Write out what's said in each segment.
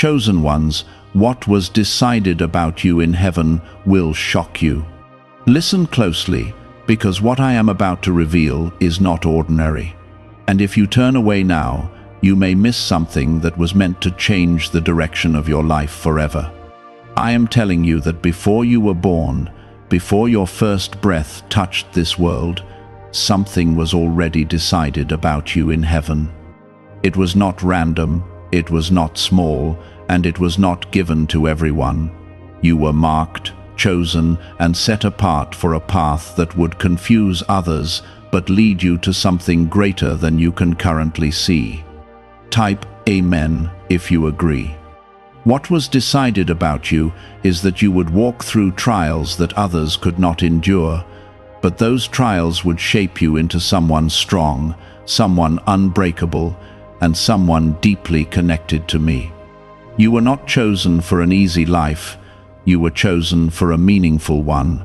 Chosen ones, what was decided about you in heaven will shock you. Listen closely, because what I am about to reveal is not ordinary. And if you turn away now, you may miss something that was meant to change the direction of your life forever. I am telling you that before you were born, before your first breath touched this world, something was already decided about you in heaven. It was not random, it was not small, and it was not given to everyone. You were marked, chosen, and set apart for a path that would confuse others but lead you to something greater than you can currently see. Type Amen if you agree. What was decided about you is that you would walk through trials that others could not endure, but those trials would shape you into someone strong, someone unbreakable, and someone deeply connected to me. You were not chosen for an easy life, you were chosen for a meaningful one.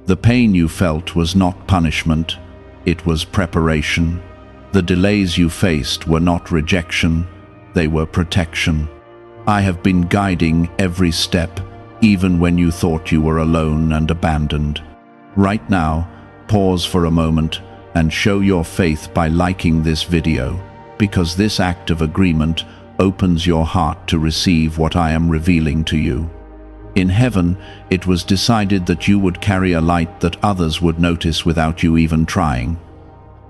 The pain you felt was not punishment, it was preparation. The delays you faced were not rejection, they were protection. I have been guiding every step, even when you thought you were alone and abandoned. Right now, pause for a moment and show your faith by liking this video, because this act of agreement opens your heart to receive what I am revealing to you. In heaven, it was decided that you would carry a light that others would notice without you even trying.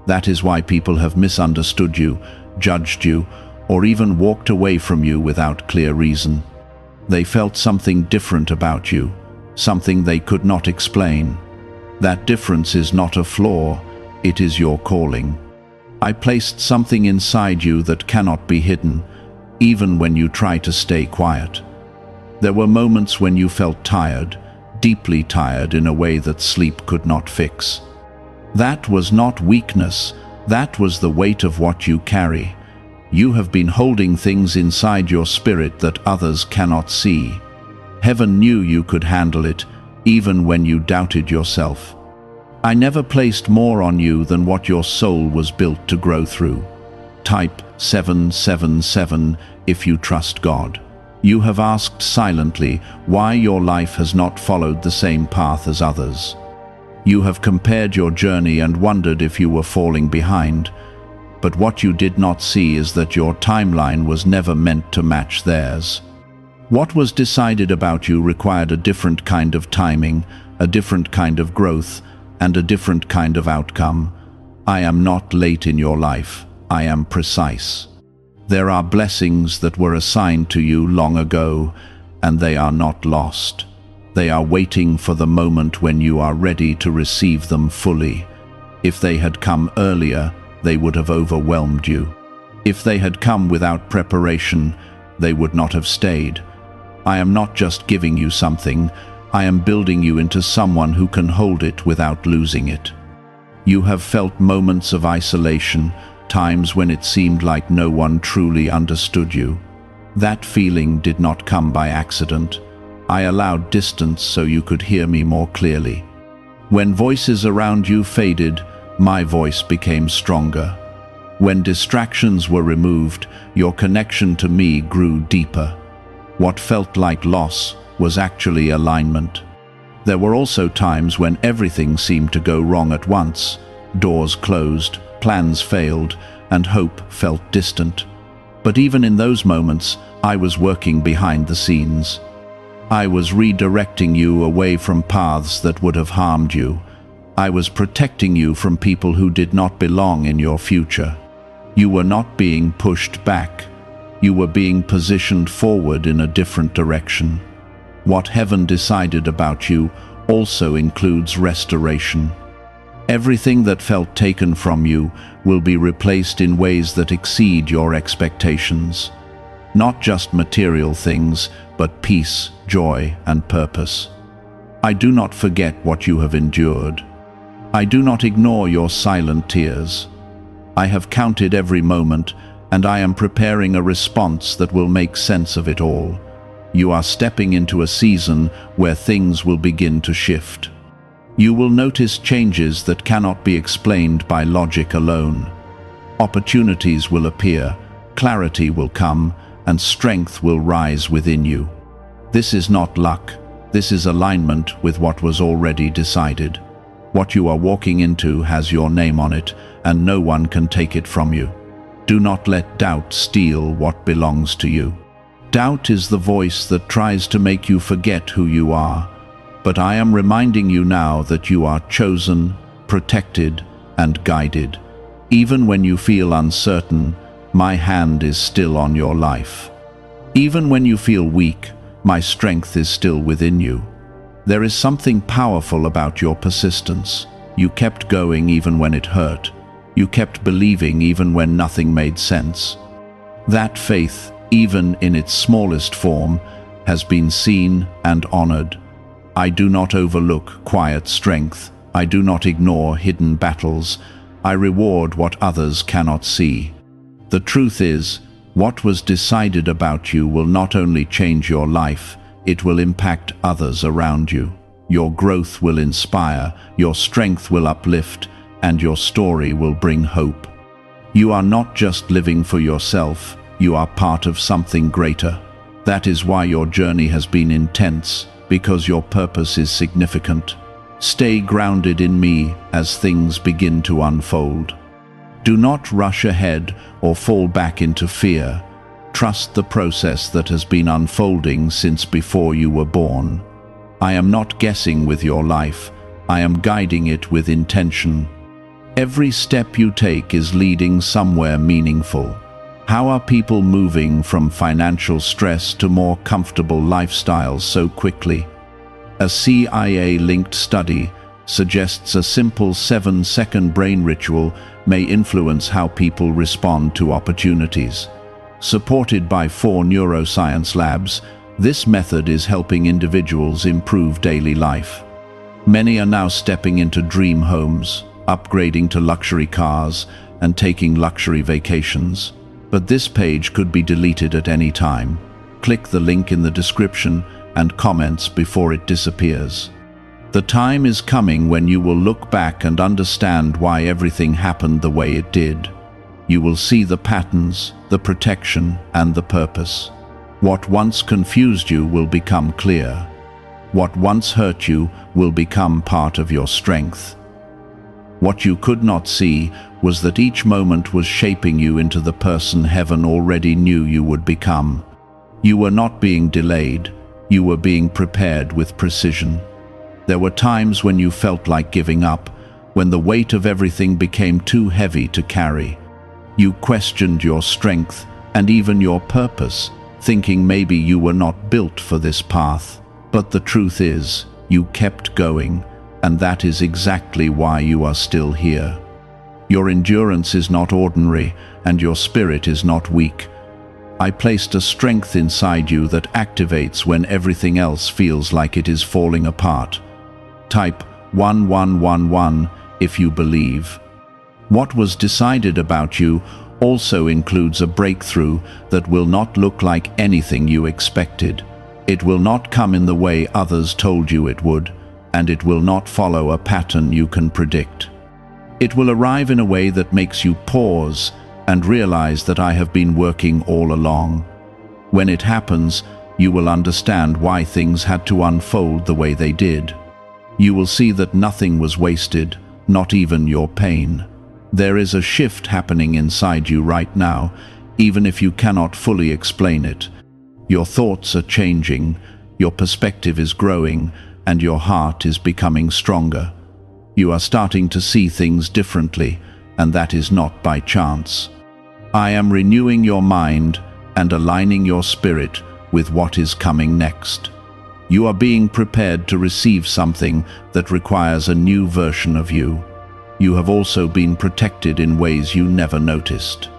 That is why people have misunderstood you, judged you, or even walked away from you without clear reason. They felt something different about you, something they could not explain. That difference is not a flaw, it is your calling. I placed something inside you that cannot be hidden, even when you try to stay quiet. There were moments when you felt tired, deeply tired in a way that sleep could not fix. That was not weakness, that was the weight of what you carry. You have been holding things inside your spirit that others cannot see. Heaven knew you could handle it, even when you doubted yourself. I never placed more on you than what your soul was built to grow through. Type 777 if you trust God. You have asked silently why your life has not followed the same path as others. You have compared your journey and wondered if you were falling behind. But what you did not see is that your timeline was never meant to match theirs. What was decided about you required a different kind of timing, a different kind of growth, and a different kind of outcome. I am not late in your life, I am precise. There are blessings that were assigned to you long ago, and they are not lost. They are waiting for the moment when you are ready to receive them fully. If they had come earlier, they would have overwhelmed you. If they had come without preparation, they would not have stayed. I am not just giving you something, I am building you into someone who can hold it without losing it. You have felt moments of isolation, times when it seemed like no one truly understood you. That feeling did not come by accident. I allowed distance so you could hear me more clearly. When voices around you faded, my voice became stronger. When distractions were removed, your connection to me grew deeper. What felt like loss was actually alignment. There were also times when everything seemed to go wrong at once. Doors closed, plans failed, and hope felt distant. But even in those moments, I was working behind the scenes. I was redirecting you away from paths that would have harmed you. I was protecting you from people who did not belong in your future. You were not being pushed back. You were being positioned forward in a different direction. What heaven decided about you also includes restoration. Everything that felt taken from you will be replaced in ways that exceed your expectations. Not just material things, but peace, joy, and purpose. I do not forget what you have endured. I do not ignore your silent tears. I have counted every moment, and I am preparing a response that will make sense of it all. You are stepping into a season where things will begin to shift. You will notice changes that cannot be explained by logic alone. Opportunities will appear, clarity will come, and strength will rise within you. This is not luck. This is alignment with what was already decided. What you are walking into has your name on it, and no one can take it from you. Do not let doubt steal what belongs to you. Doubt is the voice that tries to make you forget who you are. But I am reminding you now that you are chosen, protected, and guided. Even when you feel uncertain, my hand is still on your life. Even when you feel weak, my strength is still within you. There is something powerful about your persistence. You kept going even when it hurt. You kept believing even when nothing made sense. That faith, even in its smallest form, has been seen and honored. I do not overlook quiet strength. I do not ignore hidden battles. I reward what others cannot see. The truth is, what was decided about you will not only change your life, it will impact others around you. Your growth will inspire, your strength will uplift, and your story will bring hope. You are not just living for yourself, you are part of something greater. That is why your journey has been intense, because your purpose is significant. Stay grounded in me as things begin to unfold. Do not rush ahead or fall back into fear. Trust the process that has been unfolding since before you were born. I am not guessing with your life. I am guiding it with intention. Every step you take is leading somewhere meaningful. How are people moving from financial stress to more comfortable lifestyles so quickly? A CIA-linked study suggests a simple 7-second brain ritual may influence how people respond to opportunities. Supported by 4 neuroscience labs, this method is helping individuals improve daily life. Many are now stepping into dream homes, upgrading to luxury cars, and taking luxury vacations. But this page could be deleted at any time. Click the link in the description and comments before it disappears. The time is coming when you will look back and understand why everything happened the way it did. You will see the patterns, the protection, and the purpose. What once confused you will become clear. What once hurt you will become part of your strength. What you could not see was that each moment was shaping you into the person heaven already knew you would become. You were not being delayed, you were being prepared with precision. There were times when you felt like giving up, when the weight of everything became too heavy to carry. You questioned your strength and even your purpose, thinking maybe you were not built for this path. But the truth is, you kept going, and that is exactly why you are still here. Your endurance is not ordinary, and your spirit is not weak. I placed a strength inside you that activates when everything else feels like it is falling apart. Type 1111 if you believe. What was decided about you also includes a breakthrough that will not look like anything you expected. It will not come in the way others told you it would, and it will not follow a pattern you can predict. It will arrive in a way that makes you pause and realize that I have been working all along. When it happens, you will understand why things had to unfold the way they did. You will see that nothing was wasted, not even your pain. There is a shift happening inside you right now, even if you cannot fully explain it. Your thoughts are changing, your perspective is growing, and your heart is becoming stronger. You are starting to see things differently, and that is not by chance. I am renewing your mind and aligning your spirit with what is coming next. You are being prepared to receive something that requires a new version of you. You have also been protected in ways you never noticed.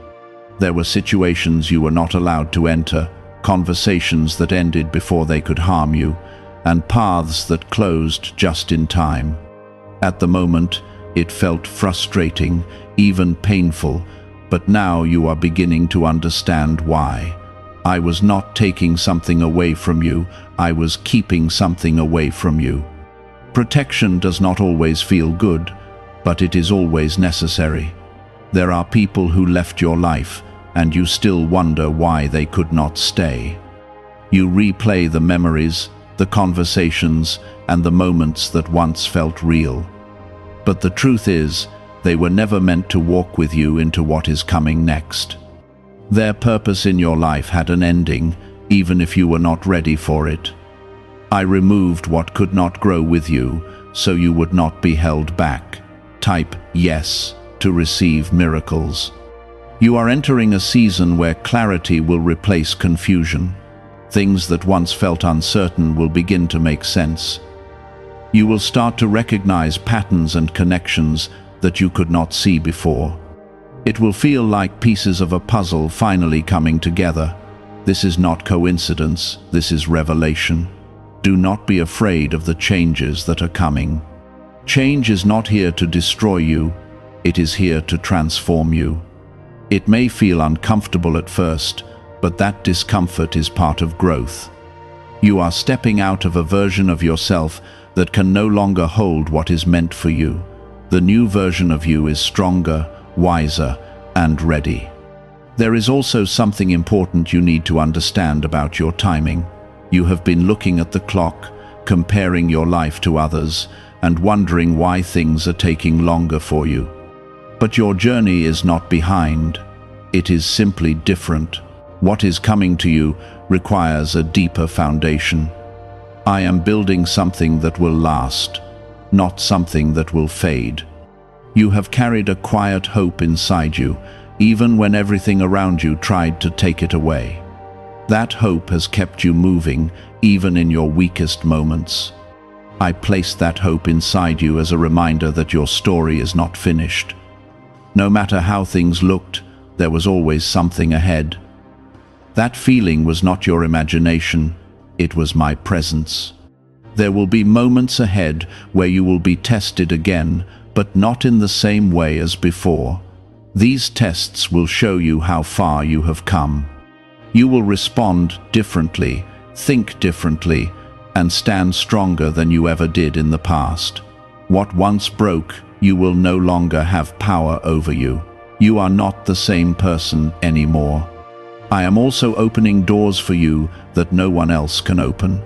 There were situations you were not allowed to enter, conversations that ended before they could harm you, and paths that closed just in time. At the moment, it felt frustrating, even painful, but now you are beginning to understand why. I was not taking something away from you, I was keeping something away from you. Protection does not always feel good, but it is always necessary. There are people who left your life, and you still wonder why they could not stay. You replay the memories, the conversations, and the moments that once felt real. But the truth is, they were never meant to walk with you into what is coming next. Their purpose in your life had an ending, even if you were not ready for it. I removed what could not grow with you, so you would not be held back. Type yes to receive miracles. You are entering a season where clarity will replace confusion. Things that once felt uncertain will begin to make sense. You will start to recognize patterns and connections that you could not see before. It will feel like pieces of a puzzle finally coming together. This is not coincidence, this is revelation. Do not be afraid of the changes that are coming. Change is not here to destroy you, it is here to transform you. It may feel uncomfortable at first, but that discomfort is part of growth. You are stepping out of a version of yourself that can no longer hold what is meant for you. The new version of you is stronger, wiser, and ready. There is also something important you need to understand about your timing. You have been looking at the clock, comparing your life to others, and wondering why things are taking longer for you. But your journey is not behind. It is simply different. What is coming to you requires a deeper foundation. I am building something that will last, not something that will fade. You have carried a quiet hope inside you, even when everything around you tried to take it away. That hope has kept you moving, even in your weakest moments. I placed that hope inside you as a reminder that your story is not finished. No matter how things looked, there was always something ahead. That feeling was not your imagination, it was my presence. There will be moments ahead where you will be tested again, but not in the same way as before. These tests will show you how far you have come. You will respond differently, think differently, and stand stronger than you ever did in the past. What once broke, you will no longer have power over you. You are not the same person anymore. I am also opening doors for you that no one else can open.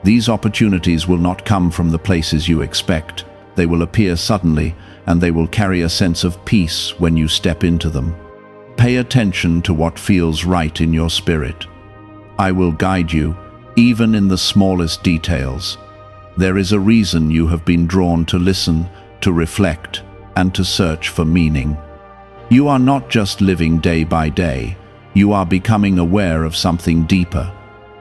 These opportunities will not come from the places you expect. They will appear suddenly, and they will carry a sense of peace when you step into them. Pay attention to what feels right in your spirit. I will guide you, even in the smallest details. There is a reason you have been drawn to listen, to reflect, and to search for meaning. You are not just living day by day, you are becoming aware of something deeper.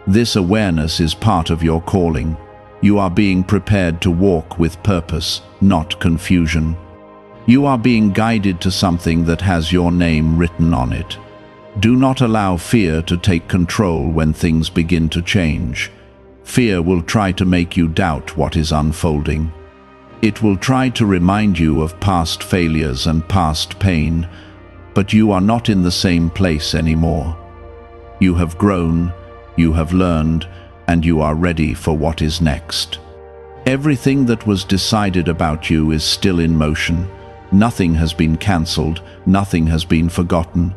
This awareness is part of your calling. You are being prepared to walk with purpose, not confusion. You are being guided to something that has your name written on it. Do not allow fear to take control when things begin to change. Fear will try to make you doubt what is unfolding. It will try to remind you of past failures and past pain, but you are not in the same place anymore. You have grown, you have learned, and you are ready for what is next. Everything that was decided about you is still in motion. Nothing has been cancelled, nothing has been forgotten.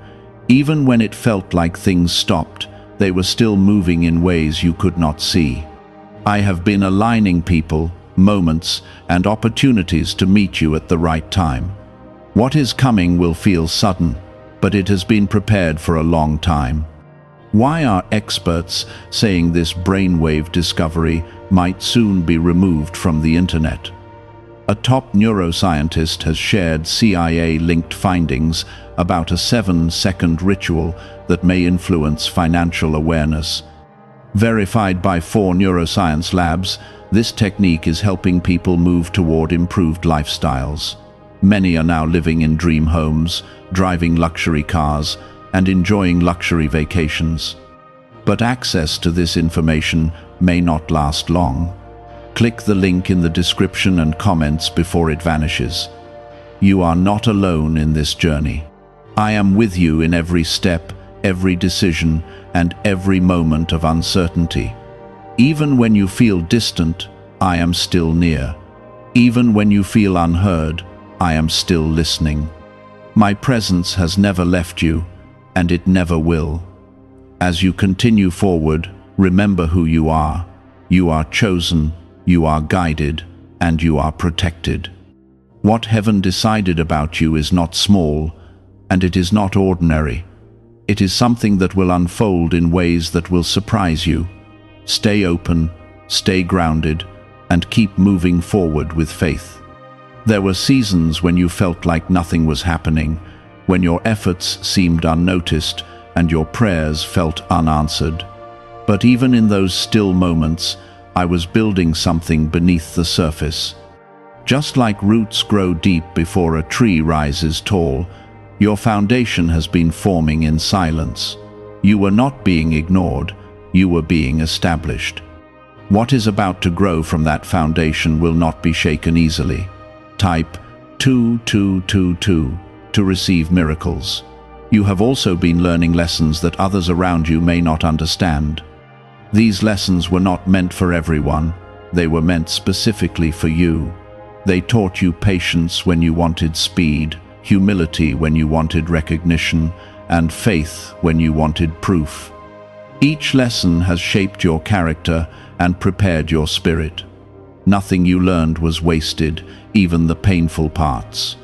Even when it felt like things stopped, they were still moving in ways you could not see. I have been aligning people, moments, and opportunities to meet you at the right time. What is coming will feel sudden, but it has been prepared for a long time. Why are experts saying this brainwave discovery might soon be removed from the internet? A top neuroscientist has shared CIA-linked findings about a 7-second ritual that may influence financial awareness. Verified by 4 neuroscience labs, this technique is helping people move toward improved lifestyles. Many are now living in dream homes, driving luxury cars, and enjoying luxury vacations. But access to this information may not last long. Click the link in the description and comments before it vanishes. You are not alone in this journey. I am with you in every step, every decision, and every moment of uncertainty. Even when you feel distant, I am still near. Even when you feel unheard, I am still listening. My presence has never left you, and it never will. As you continue forward, remember who you are. You are chosen, you are guided, and you are protected. What heaven decided about you is not small, and it is not ordinary. It is something that will unfold in ways that will surprise you. Stay open, stay grounded, and keep moving forward with faith. There were seasons when you felt like nothing was happening, when your efforts seemed unnoticed and your prayers felt unanswered. But even in those still moments, I was building something beneath the surface. Just like roots grow deep before a tree rises tall, your foundation has been forming in silence. You were not being ignored, you were being established. What is about to grow from that foundation will not be shaken easily. Type 2222 to receive miracles. You have also been learning lessons that others around you may not understand. These lessons were not meant for everyone, they were meant specifically for you. They taught you patience when you wanted speed, humility when you wanted recognition, and faith when you wanted proof. Each lesson has shaped your character and prepared your spirit. Nothing you learned was wasted, even the painful parts.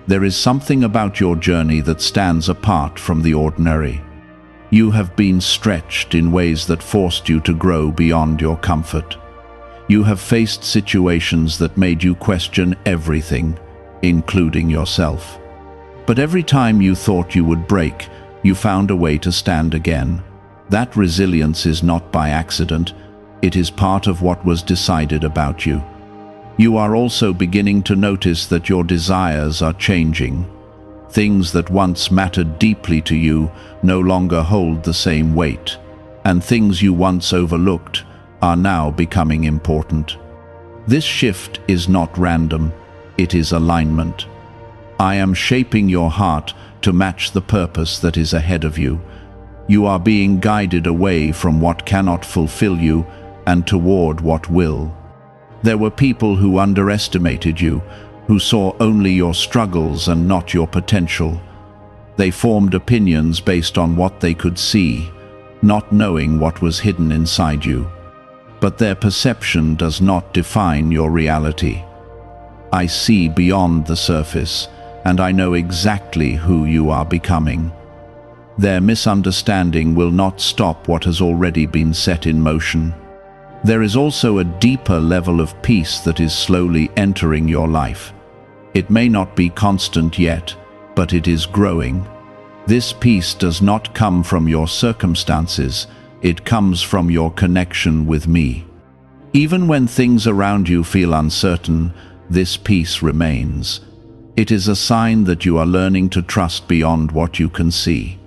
There is something about your journey that stands apart from the ordinary. You have been stretched in ways that forced you to grow beyond your comfort. You have faced situations that made you question everything, including yourself. But every time you thought you would break, you found a way to stand again. That resilience is not by accident, it is part of what was decided about you. You are also beginning to notice that your desires are changing. Things that once mattered deeply to you no longer hold the same weight, and things you once overlooked are now becoming important. This shift is not random, it is alignment. I am shaping your heart to match the purpose that is ahead of you. You are being guided away from what cannot fulfill you and toward what will. There were people who underestimated you, who saw only your struggles and not your potential. They formed opinions based on what they could see, not knowing what was hidden inside you. But their perception does not define your reality. I see beyond the surface, and I know exactly who you are becoming. Their misunderstanding will not stop what has already been set in motion. There is also a deeper level of peace that is slowly entering your life. It may not be constant yet, but it is growing. This peace does not come from your circumstances, it comes from your connection with me. Even when things around you feel uncertain, this peace remains. It is a sign that you are learning to trust beyond what you can see.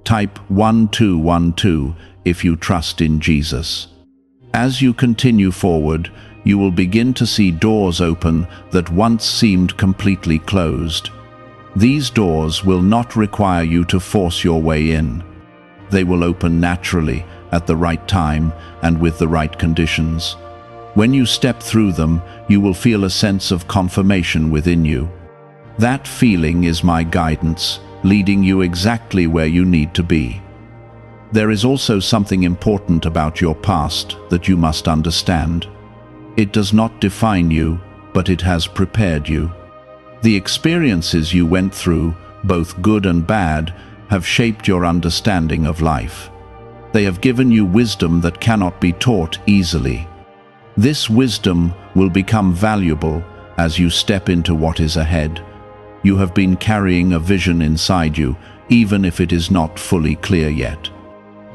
Type 1212 if you trust in Jesus. As you continue forward, you will begin to see doors open that once seemed completely closed. These doors will not require you to force your way in. They will open naturally, at the right time, and with the right conditions. When you step through them, you will feel a sense of confirmation within you. That feeling is my guidance, leading you exactly where you need to be. There is also something important about your past that you must understand. It does not define you, but it has prepared you. The experiences you went through, both good and bad, have shaped your understanding of life. They have given you wisdom that cannot be taught easily. This wisdom will become valuable as you step into what is ahead. You have been carrying a vision inside you, even if it is not fully clear yet.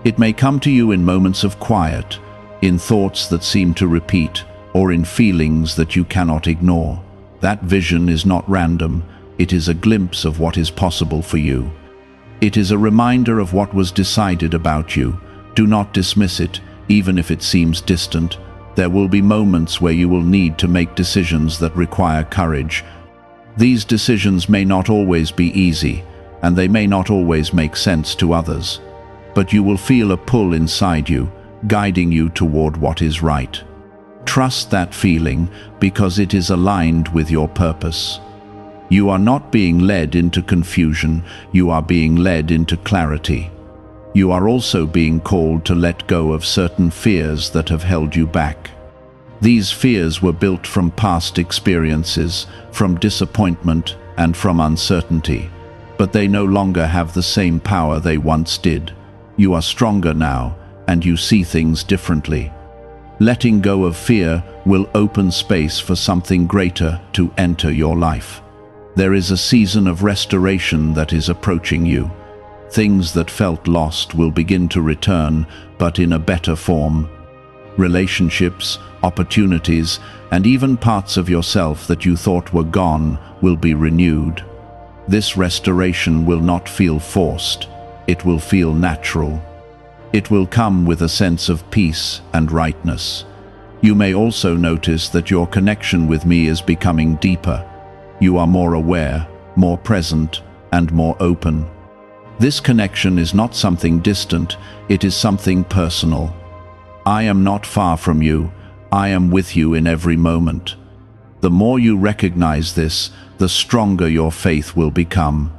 It may come to you in moments of quiet, in thoughts that seem to repeat, or in feelings that you cannot ignore. That vision is not random, it is a glimpse of what is possible for you. It is a reminder of what was decided about you. Do not dismiss it, even if it seems distant. There will be moments where you will need to make decisions that require courage. These decisions may not always be easy, and they may not always make sense to others. But you will feel a pull inside you, guiding you toward what is right. Trust that feeling because it is aligned with your purpose. You are not being led into confusion, you are being led into clarity. You are also being called to let go of certain fears that have held you back. These fears were built from past experiences, from disappointment, and from uncertainty, but they no longer have the same power they once did. You are stronger now, and you see things differently. Letting go of fear will open space for something greater to enter your life. There is a season of restoration that is approaching you. Things that felt lost will begin to return, but in a better form. Relationships, opportunities, and even parts of yourself that you thought were gone will be renewed. This restoration will not feel forced. It will feel natural. It will come with a sense of peace and rightness. You may also notice that your connection with me is becoming deeper. You are more aware, more present, and more open. This connection is not something distant, it is something personal. I am not far from you, I am with you in every moment. The more you recognize this, the stronger your faith will become.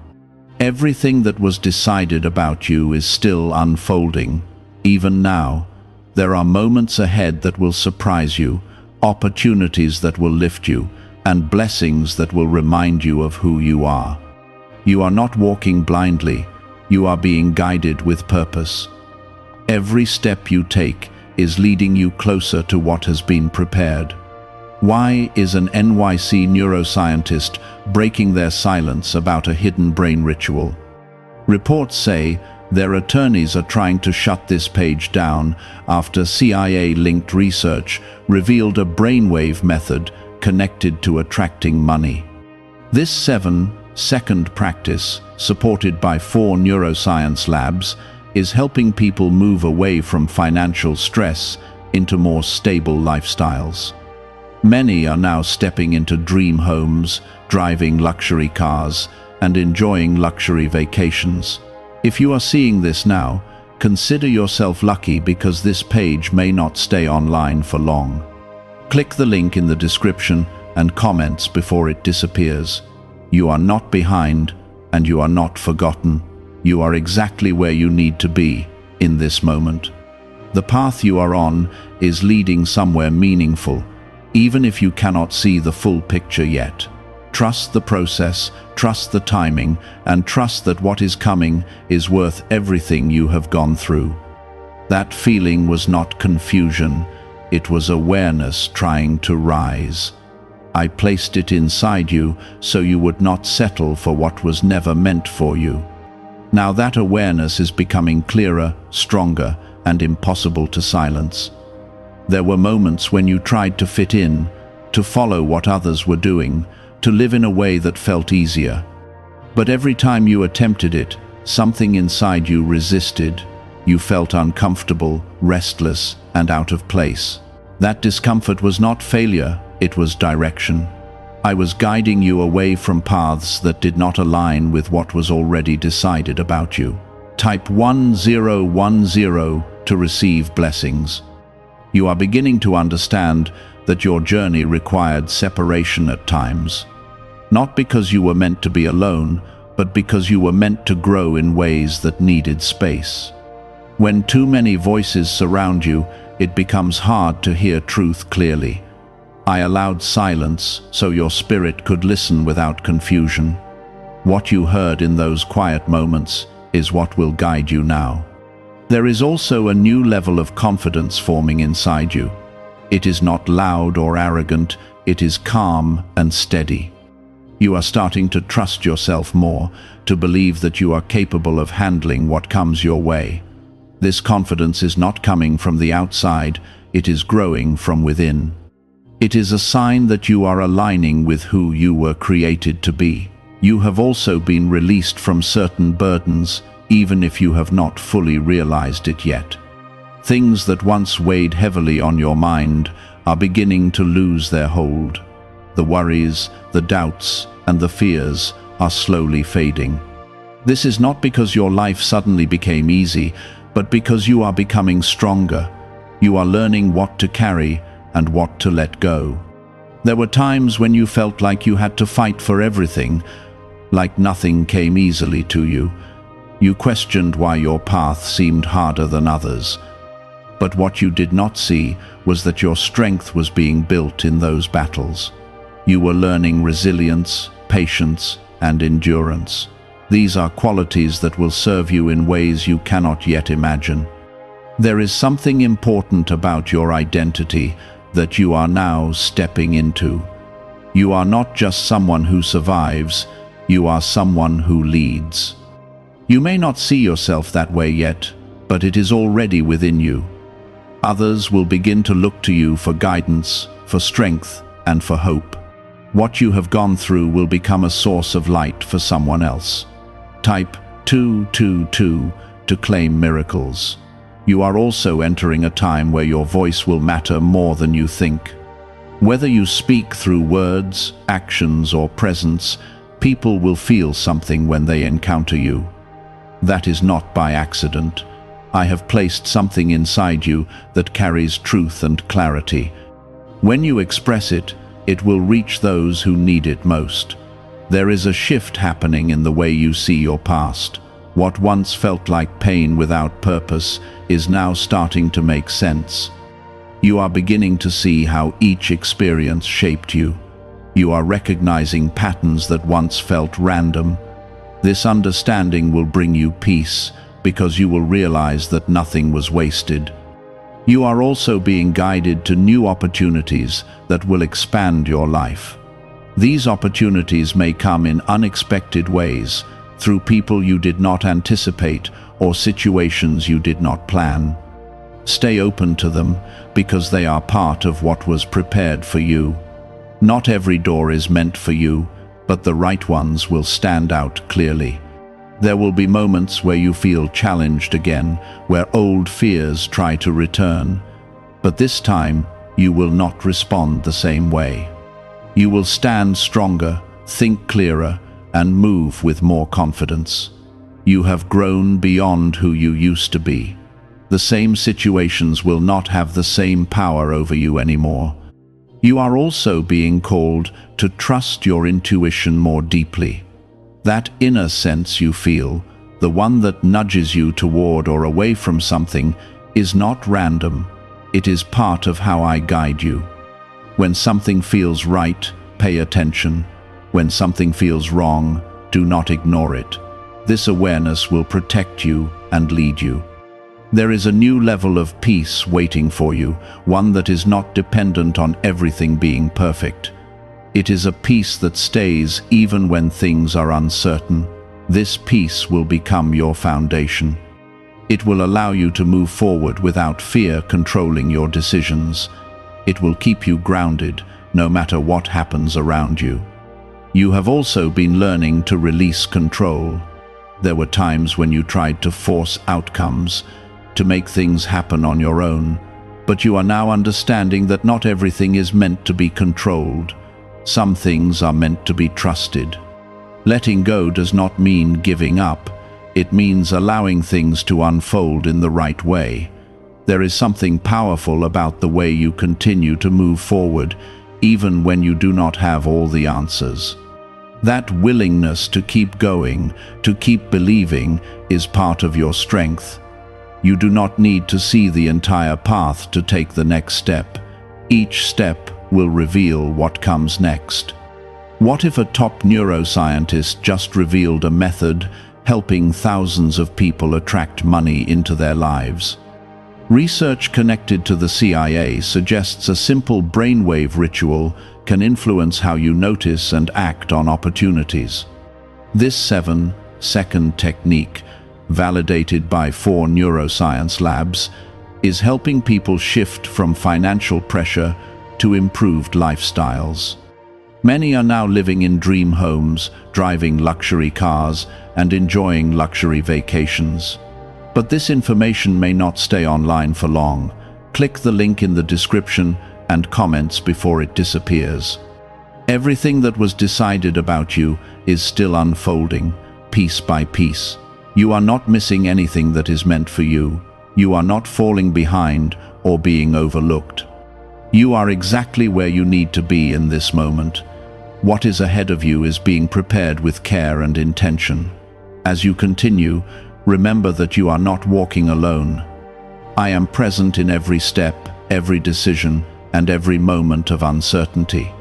Everything that was decided about you is still unfolding. Even now, there are moments ahead that will surprise you, opportunities that will lift you, and blessings that will remind you of who you are. You are not walking blindly, you are being guided with purpose. Every step you take is leading you closer to what has been prepared. Why is an NYC neuroscientist breaking their silence about a hidden brain ritual? Reports say their attorneys are trying to shut this page down after CIA-linked research revealed a brainwave method connected to attracting money. This 7-second practice, supported by 4 neuroscience labs, is helping people move away from financial stress into more stable lifestyles. Many are now stepping into dream homes, driving luxury cars, and enjoying luxury vacations. If you are seeing this now, consider yourself lucky because this page may not stay online for long. Click the link in the description and comments before it disappears. You are not behind, and you are not forgotten. You are exactly where you need to be in this moment. The path you are on is leading somewhere meaningful, even if you cannot see the full picture yet. Trust the process, trust the timing, and trust that what is coming is worth everything you have gone through. That feeling was not confusion, it was awareness trying to rise. I placed it inside you so you would not settle for what was never meant for you. Now that awareness is becoming clearer, stronger, and impossible to silence. There were moments when you tried to fit in, to follow what others were doing, to live in a way that felt easier. But every time you attempted it, something inside you resisted. You felt uncomfortable, restless, and out of place. That discomfort was not failure, it was direction. I was guiding you away from paths that did not align with what was already decided about you. Type 1010 to receive blessings. You are beginning to understand that your journey required separation at times. Not because you were meant to be alone, but because you were meant to grow in ways that needed space. When too many voices surround you, it becomes hard to hear truth clearly. I allowed silence so your spirit could listen without confusion. What you heard in those quiet moments is what will guide you now. There is also a new level of confidence forming inside you. It is not loud or arrogant, it is calm and steady. You are starting to trust yourself more, to believe that you are capable of handling what comes your way. This confidence is not coming from the outside, it is growing from within. It is a sign that you are aligning with who you were created to be. You have also been released from certain burdens, even if you have not fully realized it yet. Things that once weighed heavily on your mind are beginning to lose their hold. The worries, the doubts, and the fears are slowly fading. This is not because your life suddenly became easy, but because you are becoming stronger. You are learning what to carry and what to let go. There were times when you felt like you had to fight for everything, like nothing came easily to you. You questioned why your path seemed harder than others. But what you did not see was that your strength was being built in those battles. You were learning resilience, patience, and endurance. These are qualities that will serve you in ways you cannot yet imagine. There is something important about your identity that you are now stepping into. You are not just someone who survives, you are someone who leads. You may not see yourself that way yet, but it is already within you. Others will begin to look to you for guidance, for strength, and for hope. What you have gone through will become a source of light for someone else. Type 222 to claim miracles. You are also entering a time where your voice will matter more than you think. Whether you speak through words, actions, or presence, people will feel something when they encounter you. That is not by accident. I have placed something inside you that carries truth and clarity. When you express it, it will reach those who need it most. There is a shift happening in the way you see your past. What once felt like pain without purpose is now starting to make sense. You are beginning to see how each experience shaped you. You are recognizing patterns that once felt random. This understanding will bring you peace, because you will realize that nothing was wasted. You are also being guided to new opportunities that will expand your life. These opportunities may come in unexpected ways, through people you did not anticipate or situations you did not plan. Stay open to them, because they are part of what was prepared for you. Not every door is meant for you, but the right ones will stand out clearly. There will be moments where you feel challenged again, where old fears try to return. But this time, you will not respond the same way. You will stand stronger, think clearer, and move with more confidence. You have grown beyond who you used to be. The same situations will not have the same power over you anymore. You are also being called to trust your intuition more deeply. That inner sense you feel, the one that nudges you toward or away from something, is not random. It is part of how I guide you. When something feels right, pay attention. When something feels wrong, do not ignore it. This awareness will protect you and lead you. There is a new level of peace waiting for you, one that is not dependent on everything being perfect. It is a peace that stays even when things are uncertain. This peace will become your foundation. It will allow you to move forward without fear controlling your decisions. It will keep you grounded, no matter what happens around you. You have also been learning to release control. There were times when you tried to force outcomes, to make things happen on your own, but you are now understanding that not everything is meant to be controlled. Some things are meant to be trusted. Letting go does not mean giving up. It means allowing things to unfold in the right way. There is something powerful about the way you continue to move forward, even when you do not have all the answers. That willingness to keep going, to keep believing, is part of your strength. You do not need to see the entire path to take the next step. Each step will reveal what comes next. What if a top neuroscientist just revealed a method helping thousands of people attract money into their lives? Research connected to the CIA suggests a simple brainwave ritual can influence how you notice and act on opportunities. This 7-second technique, validated by 4 neuroscience labs, is helping people shift from financial pressure to improved lifestyles. Many are now living in dream homes, driving luxury cars, and enjoying luxury vacations. But this information may not stay online for long. Click the link in the description and comments before it disappears. Everything that was decided about you is still unfolding, piece by piece. You are not missing anything that is meant for you. You are not falling behind or being overlooked. You are exactly where you need to be in this moment. What is ahead of you is being prepared with care and intention. As you continue, remember that you are not walking alone. I am present in every step, every decision, and every moment of uncertainty.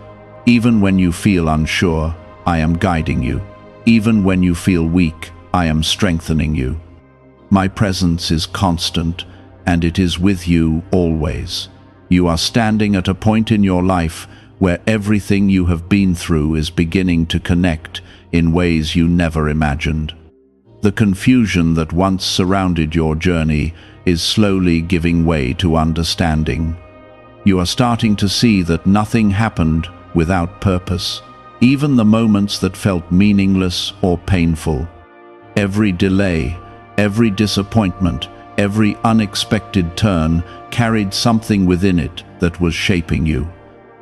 Even when you feel unsure, I am guiding you. Even when you feel weak, I am strengthening you. My presence is constant, and it is with you always. You are standing at a point in your life where everything you have been through is beginning to connect in ways you never imagined. The confusion that once surrounded your journey is slowly giving way to understanding. You are starting to see that nothing happened without purpose, even the moments that felt meaningless or painful. Every delay, every disappointment, every unexpected turn carried something within it that was shaping you.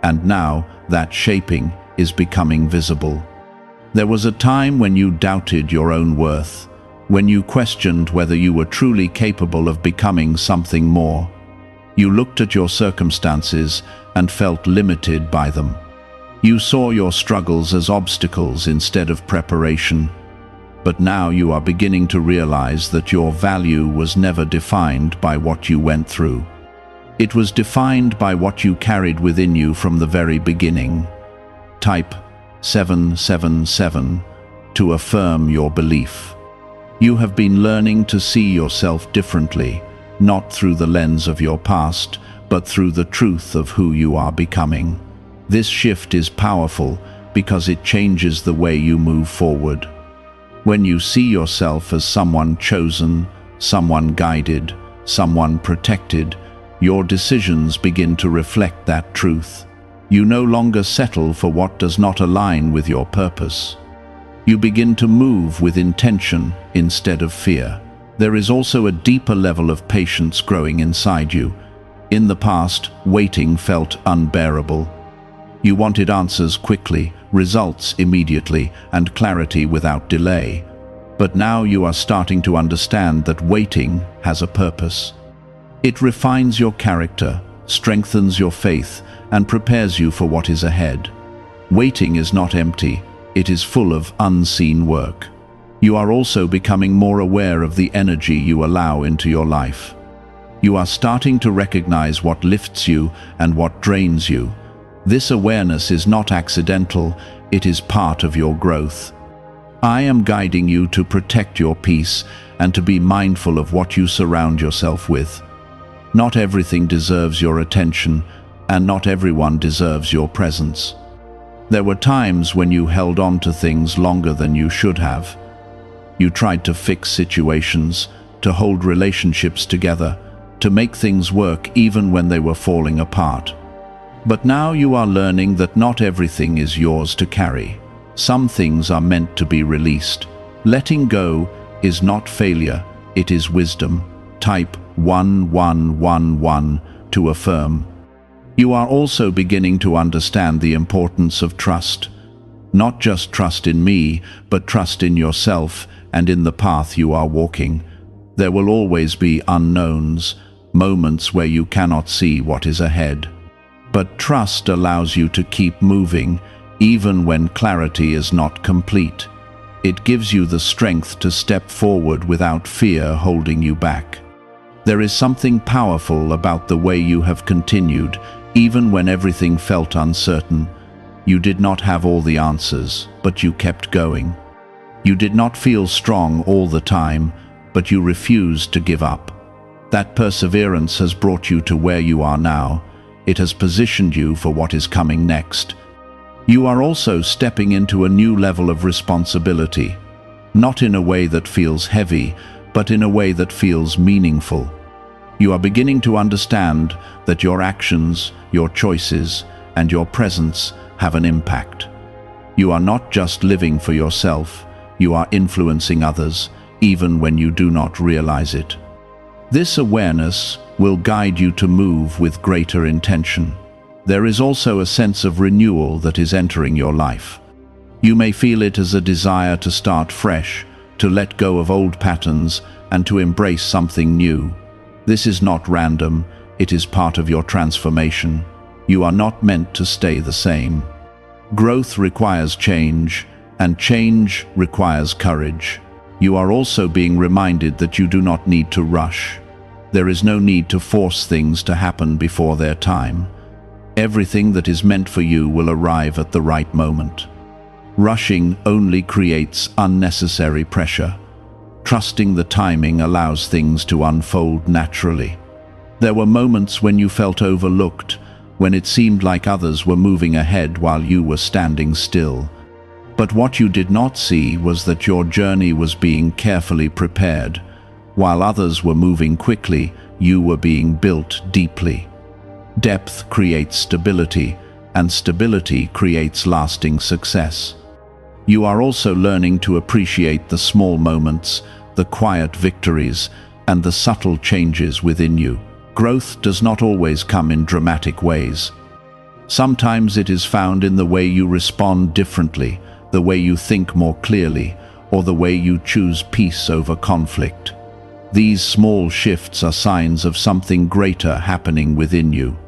And now that shaping is becoming visible. There was a time when you doubted your own worth, when you questioned whether you were truly capable of becoming something more. You looked at your circumstances and felt limited by them. You saw your struggles as obstacles instead of preparation. But now you are beginning to realize that your value was never defined by what you went through. It was defined by what you carried within you from the very beginning. Type 777 to affirm your belief. You have been learning to see yourself differently, not through the lens of your past, but through the truth of who you are becoming. This shift is powerful because it changes the way you move forward. When you see yourself as someone chosen, someone guided, someone protected, your decisions begin to reflect that truth. You no longer settle for what does not align with your purpose. You begin to move with intention instead of fear. There is also a deeper level of patience growing inside you. In the past, waiting felt unbearable. You wanted answers quickly, results immediately, and clarity without delay. But now you are starting to understand that waiting has a purpose. It refines your character, strengthens your faith, and prepares you for what is ahead. Waiting is not empty, it is full of unseen work. You are also becoming more aware of the energy you allow into your life. You are starting to recognize what lifts you and what drains you. This awareness is not accidental, it is part of your growth. I am guiding you to protect your peace and to be mindful of what you surround yourself with. Not everything deserves your attention, and not everyone deserves your presence. There were times when you held on to things longer than you should have. You tried to fix situations, to hold relationships together, to make things work even when they were falling apart. But now you are learning that not everything is yours to carry. Some things are meant to be released. Letting go is not failure, it is wisdom. Type 1111 to affirm. You are also beginning to understand the importance of trust. Not just trust in me, but trust in yourself and in the path you are walking. There will always be unknowns, moments where you cannot see what is ahead. But trust allows you to keep moving, even when clarity is not complete. It gives you the strength to step forward without fear holding you back. There is something powerful about the way you have continued, even when everything felt uncertain. You did not have all the answers, but you kept going. You did not feel strong all the time, but you refused to give up. That perseverance has brought you to where you are now. It has positioned you for what is coming next. You are also stepping into a new level of responsibility, not in a way that feels heavy, but in a way that feels meaningful. You are beginning to understand that your actions, your choices, and your presence have an impact. You are not just living for yourself, you are influencing others, even when you do not realize it. This awareness will guide you to move with greater intention. There is also a sense of renewal that is entering your life. You may feel it as a desire to start fresh, to let go of old patterns, and to embrace something new. This is not random, it is part of your transformation. You are not meant to stay the same. Growth requires change, and change requires courage. You are also being reminded that you do not need to rush. There is no need to force things to happen before their time. Everything that is meant for you will arrive at the right moment. Rushing only creates unnecessary pressure. Trusting the timing allows things to unfold naturally. There were moments when you felt overlooked, when it seemed like others were moving ahead while you were standing still. But what you did not see was that your journey was being carefully prepared. While others were moving quickly, you were being built deeply. Depth creates stability, and stability creates lasting success. You are also learning to appreciate the small moments, the quiet victories, and the subtle changes within you. Growth does not always come in dramatic ways. Sometimes it is found in the way you respond differently, the way you think more clearly, or the way you choose peace over conflict. These small shifts are signs of something greater happening within you.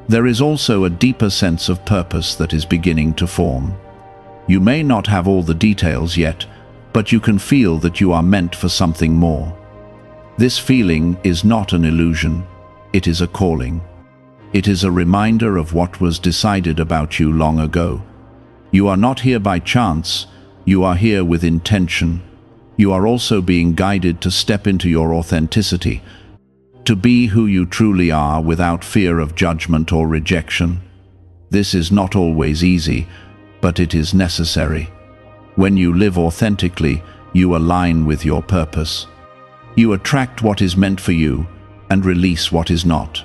There is also a deeper sense of purpose that is beginning to form. You may not have all the details yet, but you can feel that you are meant for something more. This feeling is not an illusion, it is a calling. It is a reminder of what was decided about you long ago. You are not here by chance, you are here with intention. You are also being guided to step into your authenticity, to be who you truly are without fear of judgment or rejection. This is not always easy, but it is necessary. When you live authentically, you align with your purpose. You attract what is meant for you and release what is not.